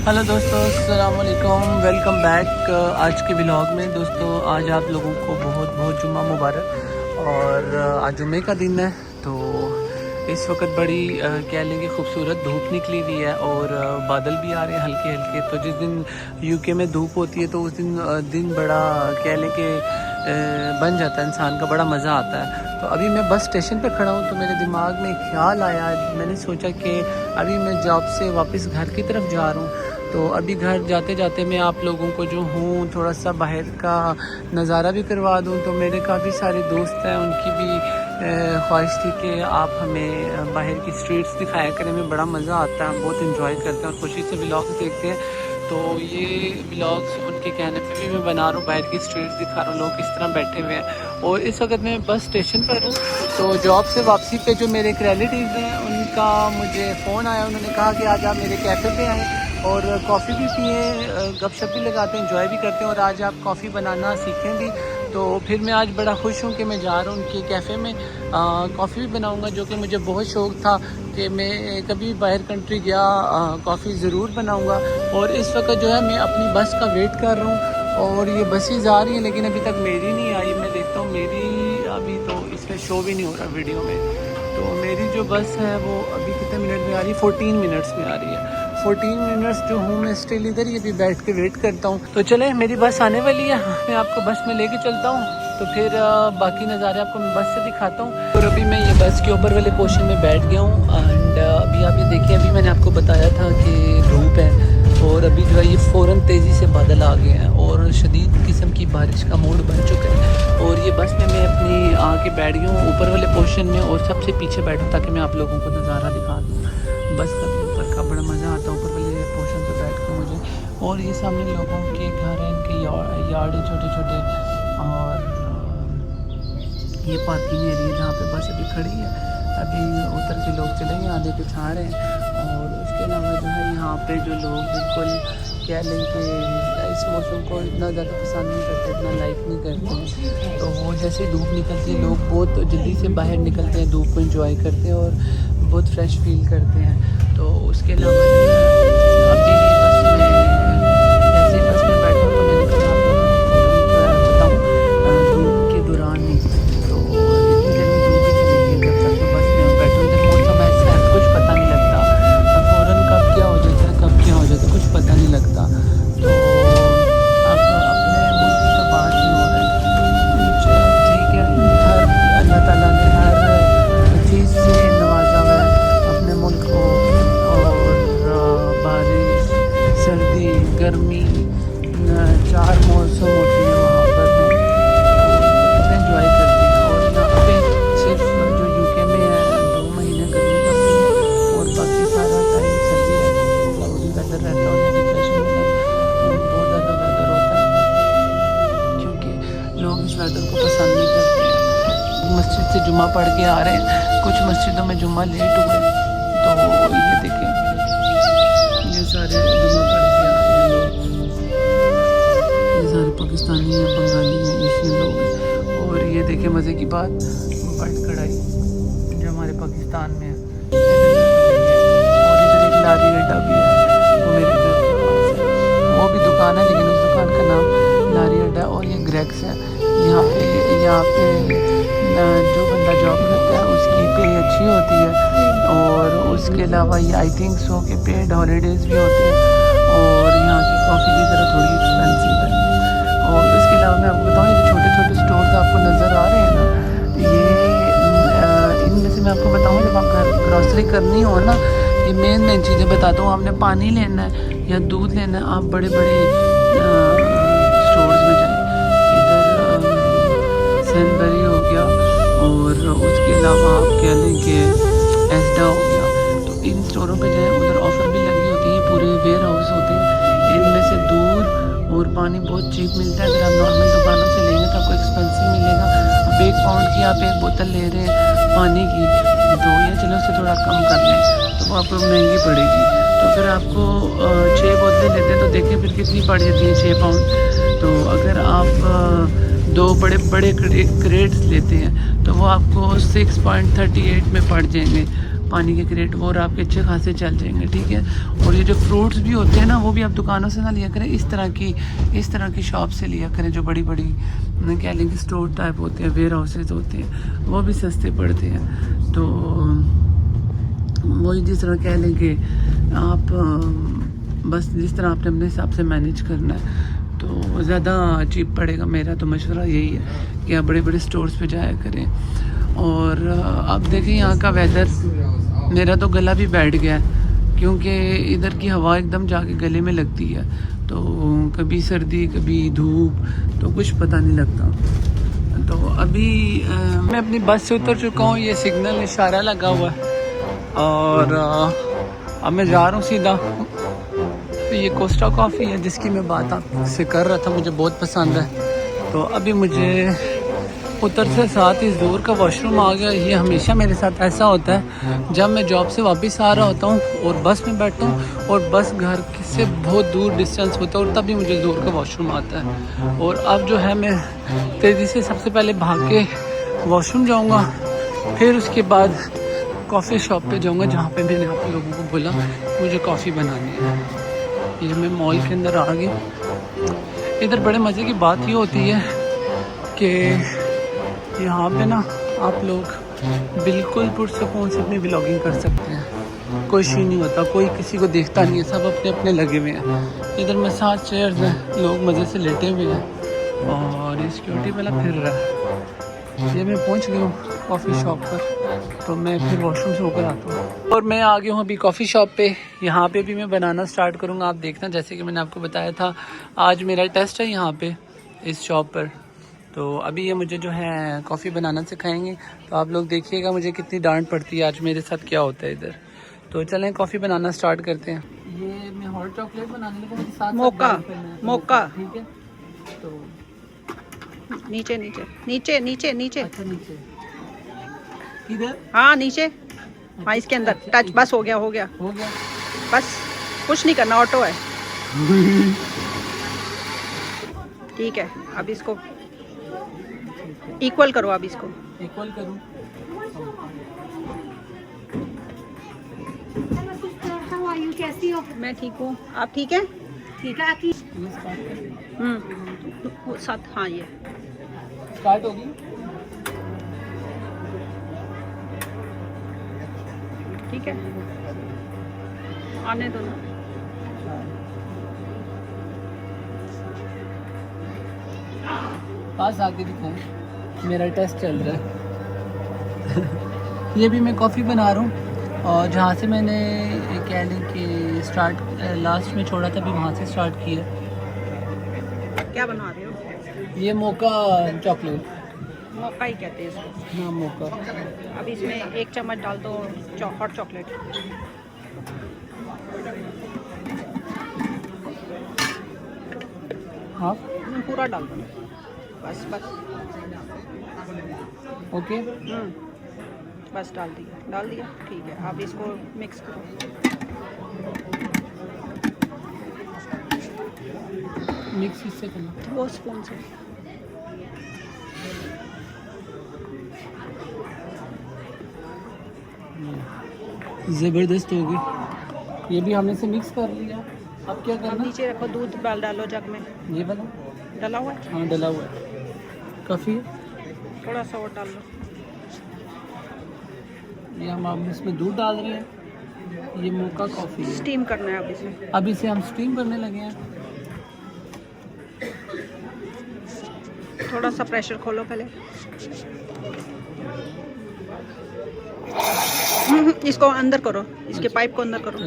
Hello दोस्तों, अस्सलाम वालेकुम, वेलकम बैक आज के व्लॉग में। दोस्तों आज आप लोगों को बहुत बहुत जुम्मा मुबारक। और आज जुम्मे का दिन है तो इस वक्त बड़ी कह लेंगे खूबसूरत धूप निकली हुई है और बादल भी आ रहे हैं हल्के हल्के। तो जिस दिन यूके में धूप होती है तो उस दिन बड़ा कह लें कि बन जाता है इंसान का, बड़ा मज़ा आता है। तो अभी मैं बस स्टेशन पे खड़ा हूँ तो मेरे दिमाग में ख्याल आया, मैंने सोचा कि अभी मैं जॉब से वापस घर की तरफ जा रहा हूँ तो अभी घर जाते जाते मैं आप लोगों को जो हूँ थोड़ा सा बाहर का नज़ारा भी करवा दूँ। तो मेरे काफ़ी सारे दोस्त हैं, उनकी भी ख्वाहिश थी कि आप हमें बाहर की स्ट्रीट्स दिखाया करें, में बड़ा मज़ा आता है, हम बहुत इंजॉय करते हैं और खुशी से व्लॉग्स देखते हैं। तो ये व्लॉग्स उनके कहने पे भी मैं बना रहा हूँ, बाहर की स्ट्रीट्स दिखा रहा हूँ, लोग किस तरह बैठे हुए हैं। और इस वक्त मैं बस स्टेशन पर हूँ तो जॉब से वापसी पे जो मेरे एक रिलेटिव्स हैं उनका मुझे फ़ोन आया, उन्होंने कहा कि आज आप मेरे कैफ़े पे आएँ और कॉफ़ी भी पिए, गपशप भी लगाते हैं, एंजॉय भी करते हैं और आज आप कॉफ़ी बनाना सीखें भी। तो फिर मैं आज बड़ा खुश हूँ कि मैं जा रहा हूँ उनके कैफ़े में, कॉफ़ी भी बनाऊँगा, जो कि मुझे बहुत शौक़ था कि मैं कभी बाहर कंट्री गया कॉफ़ी ज़रूर बनाऊँगा। और इस वक्त जो है मैं अपनी बस का वेट कर रहा हूँ और ये बसें आ रही हैं लेकिन अभी तक मेरी नहीं आई। मैं देखता हूँ मेरी अभी तो इसमें शो भी नहीं हो रहा वीडियो में। तो मेरी जो बस है वो अभी कितने मिनट में आ रही है, 14 मिनट्स में आ रही है। 14 मिनट्स जो हूँ मैं स्टिल इधर ही अभी बैठ के वेट करता हूँ। तो चले, मेरी बस आने वाली है, मैं आपको बस में लेके चलता हूँ तो फिर बाकी नज़ारे आपको मैं बस से दिखाता हूँ। और अभी मैं ये बस के ऊपर वाले पोर्शन में बैठ गया हूँ एंड अभी आप ये देखिए, अभी मैंने आपको बताया था कि धूप है और अभी जो है ये फ़ौरन तेज़ी से बादल आ गए हैं और शदीद किस्म की बारिश का मूड बन चुका है। और ये बस में मैं अपनी आके बैठ गया हूँ ऊपर वाले पोर्शन में और सबसे पीछे बैठूँ ताकि मैं आप लोगों को नज़ारा दिखा दूँ बस का। ऊपर का बड़ा मज़ा आता है ऊपर वाले पोर्शन पे बैठ कर मुझे। और ये सामने लोगों के घर हैं, इनके यार्ड है छोटे छोटे, और ये पार्किंग एरिया जहाँ पे बस अभी खड़ी है। अभी उतर के लोग चलेंगे, आधे कुछ आ रहे हैं। और उसके अलावा जो है यहाँ पे जो लोग बिल्कुल कह लें कि इस मौसम को इतना ज़्यादा पसंद नहीं करते, इतना लाइक नहीं करते हैं। तो वो जैसे धूप निकलती है लोग बहुत जल्दी से बाहर निकलते हैं, धूप को एंजॉय करते हैं और बहुत फ्रेश फील करते हैं। तो उसके अलावा अभी बस में जैसे बस में बैठा तो मैंने कहा आप लोगों को धूप के दौरान ही तो इतनी देर में धूप ही चलेगी जब तक मैं बस में बैठूँ। जब मौसम ऐसा है कुछ पता नहीं लगता, फ़ौरन कब क्या हो जाता है कब क्या हो जाता है कुछ पता नहीं लगता। तो अब अपने मुल्क की तो बात ही हो रहा है, ठीक है, हर अल्लाह ताला ने हर चीज़ से नवाजा हुआ है अपने मुल्क को। और बारिश, सर्दी, गर्मी, 4 मौसम होते हैं वहाँ पर हैं, कितने एंजॉय करते हैं। और यहाँ पे सिर्फ जो यूके में है 2 महीने गर्मी पड़ती है और बाकी सारा टाइम सर्दी रहती है, क्लाउडी वेदर रहता है और डिप्रेशन में बहुत ज़्यादा वेदर होता है क्योंकि लोग इस वेदर को पसंद नहीं करते हैं। मस्जिद से जुम्मा पढ़ के आ रहे हैं, कुछ मस्जिदों में जुम्मा लेट हुए तो ये देखें ये सारे जुम्मा पढ़ के आ रहे हैं लोग, ये सारे पाकिस्तानी हैं, बंगाली हैं, एशियन लोग हैं। और ये देखें मज़े की बात, बर्ड कढ़ाई जो हमारे पाकिस्तान में है और इधर एक लारी अड्डा भी है वो मेरे घर के पास है, वो भी दुकान है लेकिन उस दुकान का नाम लारी अड्डा। और ये ग्रेक्स है, यहाँ पे जो बंदा जॉब करता है उसकी पे अच्छी होती है और उसके अलावा ये आई थिंक सो के पेड हॉलीडेज़ भी होते हैं। और यहाँ की कॉफ़ी की तरह थोड़ी एक्सपेंसिव है। और इसके अलावा मैं आपको बताऊँ, ये जो छोटे छोटे स्टोर्स आपको नज़र आ रहे हैं ना, ये इनमें से मैं आपको बताऊँ जब आप घर ग्रॉसरी करनी हो ना, ये मेन चीज़ें बताता हूँ। आपने पानी लेना है या दूध लेना है, आप बड़े बड़े स्टोर्स में जाएँ, इधर सैनबरी हो गया और उसके अलावा आप कह लें कि एस्डा हो गया, तो इन स्टोरों पे जाएँ, उधर ऑफ़र भी लगी होती है, पूरे वेयर हाउस होते हैं। इनमें से दूध और पानी बहुत चीप मिलता है। अगर आप नॉर्मल दुकानों से लेंगे तो आपको एक्सपेंसिव मिलेगा। अब 1 पाउंड की आप एक बोतल ले रहे हैं पानी की तो या चलो उससे थोड़ा कम कर लें तो वो आपको महंगी पड़ेगी। तो फिर आपको 6 बोतलें लेते हैं तो देखें फिर कितनी पड़ जाती है, 6 पाउंड। तो अगर आप 2 बड़े बड़े क्रेट्स लेते हैं तो वो आपको 6.38 में पड़ जाएंगे। पानी के क्रेट, और आपके अच्छे खासे चल जाएंगे, ठीक है। और ये जो फ्रूट्स भी होते हैं ना, वो भी आप दुकानों से ना लिया करें, इस तरह की शॉप से लिया करें, जो बड़ी बड़ी कह लेंगे स्टोर टाइप होते हैं, वेयर हाउसेज होते हैं, वो भी सस्ते पड़ते हैं। तो वही जिस तरह कह लेंगे आप, बस जिस तरह आपने अपने हिसाब से मैनेज करना है तो ज़्यादा चीप पड़ेगा। मेरा तो मशवरा यही है कि आप बड़े बड़े स्टोर्स पे जाया करें। और अब देखें यहाँ का वेदर, मेरा तो गला भी बैठ गया है क्योंकि इधर की हवा एकदम जाके गले में लगती है, तो कभी सर्दी कभी धूप, तो कुछ पता नहीं लगता। तो अभी मैं अपनी बस से उतर चुका हूँ, ये सिग्नल इशारा लगा हुआ है, और अब मैं जा रहा हूँ सीधा। तो ये कोस्टा कॉफ़ी है जिसकी मैं बात आपसे कर रहा था, मुझे बहुत पसंद है। तो अभी मुझे उतरते साथ ही ज़ोर का वॉशरूम आ गया। ये हमेशा मेरे साथ ऐसा होता है, जब मैं जॉब से वापस आ रहा होता हूँ और बस में बैठता हूँ और बस घर से बहुत दूर डिस्टेंस होता है, और तभी मुझे ज़ोर का वॉशरूम आता है। और अब जो है मैं तेज़ी से सबसे पहले भाग के वॉशरूम जाऊँगा, फिर उसके बाद कॉफ़ी शॉप पे जाऊँगा जहाँ पे मैंने आप लोगों को बोला मुझे कॉफ़ी बनानी है। ये मैं मॉल के अंदर आ गया। इधर बड़े मज़े की बात ये होती है कि यहाँ पे ना आप लोग बिल्कुल पुरसुकून से अपनी व्लॉगिंग कर सकते हैं, कोई शी नहीं होता, कोई किसी को देखता नहीं है, सब अपने अपने लगे हुए हैं। इधर मसाज चेयर्स हैं, लोग मज़े से लेटे हुए हैं, और ये सिक्योरिटी वाला फिर रहा है। ये मैं पहुँच गया हूँ कॉफ़ी शॉप पर, तो मैं फिर वॉशरूम से होकर आता हूँ। और मैं आ गया हूँ अभी कॉफ़ी शॉप पे। यहाँ पे भी मैं बनाना स्टार्ट करूँगा, आप देखना, जैसे कि मैंने आपको बताया था आज मेरा टेस्ट है यहाँ पे इस शॉप पर। तो अभी ये मुझे जो है कॉफ़ी बनाना सिखाएंगे, तो आप लोग देखिएगा मुझे कितनी डांट पड़ती है, आज मेरे साथ क्या होता है इधर। तो चलें कॉफ़ी बनाना स्टार्ट करते हैं। ये मैं हॉट चॉकलेट बनाने लगा, मुझे साथ मोका ठीक है। तो नीचे नीचे नीचे नीचे नीचे, अच्छा नीचे इधर, हाँ नीचे, हाँ इसके अंदर टच, बस हो गया हो गया। बस कुछ नहीं करना, ऑटो है। ठीक है, अब इसको इक्वल करो, अब इसको इक्वल करूं। कैसी हो? मैं ठीक हूँ, आप ठीक है? ठीक है। आपकी वो साथ, हाँ ये स्टार्ट होगी। ठीक है, आने दो ना। पास आके दिखाएं, मेरा टेस्ट चल रहा है। ये भी मैं कॉफ़ी बना रहा हूँ, और जहाँ से मैंने कह लें कि स्टार्ट लास्ट में छोड़ा था, भी वहाँ से स्टार्ट किया। क्या बना रहे हो? ये मोका चॉकलेट, मोका ही कहते हैं इसको। हाँ मोका। अब इसमें 1 चम्मच डाल दो हॉट चॉकलेट। हाँ पूरा डाल दो, बस बस। ओके, बस डाल दिया, ठीक है। अब इसको मिक्स करो। मिक्स इससे करना, वो स्पून से। ज़बरदस्त हो गई। ये भी हमने से मिक्स कर लिया। अब क्या अब करना? नीचे रखो, दूध डालो जग में। ये वाला डाला हुआ है? हाँ डला हुआ है, काफ़ी है। थोड़ा सा और डाल लो। ये हम अब इसमें दूध डाल रहे हैं। ये मोका कॉफ़ी है। स्टीम करना है अब इसे। अब इसे हम स्टीम करने लगे हैं। थोड़ा सा प्रेशर खोलो पहले। इसको अंदर करो, इसके पाइप को अंदर करो।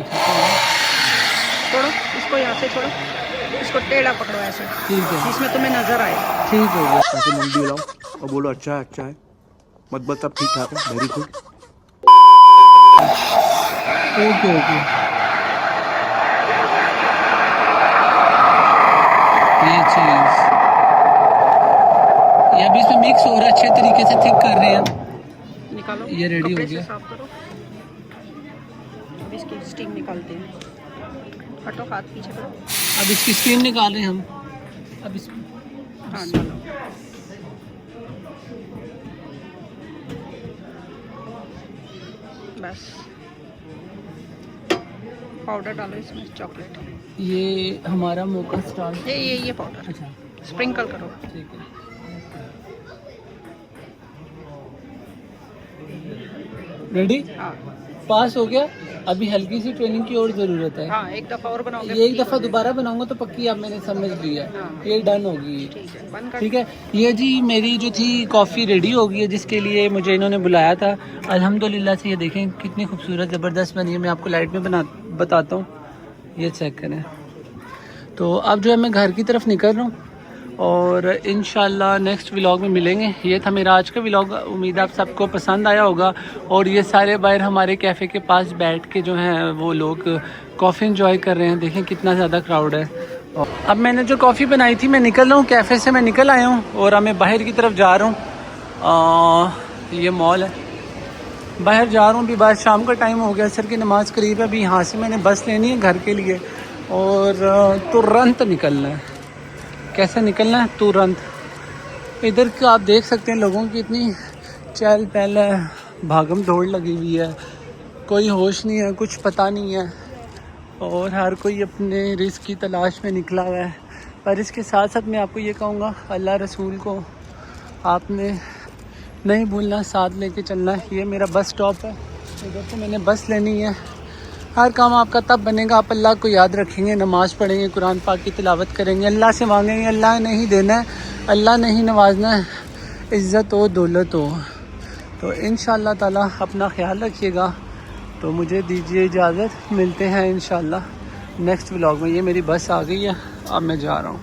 छोड़ो इसको, यहाँ से छोड़ो, इसको टेढ़ा पकड़ो ऐसे, ठीक है, जिसमें तुम्हें नजर आए। ठीक हो गया। ऐसे मुंडी हिलाओ और बोलो अच्छा है, अच्छा है, मत बस सब ठीक ठाक है, वेरी गुड। ओके ओके, ये चीज़ ये अभी इसमें मिक्स हो रहा है, अच्छे तरीके से थिक कर रहे हैं। निकालो, ये रेडी हो कपड़े से गया। साफ करो। अब इसकी स्टीम निकालते हैं। हटो, हाथ पीछे करो। अब इसकी स्टीम निकाल रहे हैं हम। अब इस हाँ डालो। बस पाउडर डालो इसमें, चॉकलेट। ये हमारा मोका स्टार। ये पाउडर अच्छा स्प्रिंकल करो। ठीक है। रेडी? हाँ पास हो गया। अभी हल्की सी ट्रेनिंग की और ज़रूरत है। हाँ, एक दफ़ा और बनाओगे। ये एक दफ़ा दोबारा बनाऊंगा तो पक्की अब मैंने समझ लिया। हाँ। ये डन होगी। ठीक है, बंद कर। ठीक है। ये जी मेरी जो थी कॉफ़ी रेडी हो गई है, जिसके लिए मुझे इन्होंने बुलाया था। अल्हम्दुलिल्लाह से ये देखें कितनी खूबसूरत ज़बरदस्त बनी है। मैं आपको लाइट में बताता हूँ, ये चेक करें। तो अब जो है मैं घर की तरफ निकल रहा हूँ और इंशाल्लाह नेक्स्ट व्लॉग में मिलेंगे। ये था मेरा आज का व्लॉग, उम्मीद आप सबको पसंद आया होगा। और ये सारे बाहर हमारे कैफ़े के पास बैठ के जो हैं वो लोग कॉफ़ी इंजॉय कर रहे हैं। देखें कितना ज़्यादा क्राउड है। और अब मैंने जो कॉफ़ी बनाई थी, मैं निकल रहा हूँ कैफ़े से, मैं निकल आया हूँ और अब मैं बाहर की तरफ जा रहा हूँ। ये मॉल है, बाहर जा रहा हूँ। अभी बाद शाम का टाइम हो गया, असर की नमाज़ करीब है। अभी यहाँ से मैंने बस लेनी है घर के लिए और तुरंत निकलना है। कैसे निकलना है? तुरंत। इधर का आप देख सकते हैं लोगों की इतनी चहल पहल है, भागम दौड़ लगी हुई है, कोई होश नहीं है, कुछ पता नहीं है और हर कोई अपने रिस्क की तलाश में निकला हुआ है। पर इसके साथ साथ मैं आपको ये कहूँगा, अल्लाह रसूल को आपने नहीं भूलना, साथ लेके चलना है। ये मेरा बस स्टॉप है, इधर से मैंने बस लेनी है। हर काम आपका तब बनेगा आप अल्लाह को याद रखेंगे, नमाज़ पढ़ेंगे, कुरान पाक की तिलावत करेंगे, अल्लाह से मांगेंगे। अल्लाह ने ही देना है, अल्लाह ने ही नवाजना है, इज़्ज़त हो दौलत हो। तो इंशाअल्लाह ताला अपना ख्याल रखिएगा। तो मुझे दीजिए इजाज़त, मिलते हैं इंशाअल्लाह नेक्स्ट व्लॉग में। ये मेरी बस आ गई है, अब मैं जा रहा हूँ।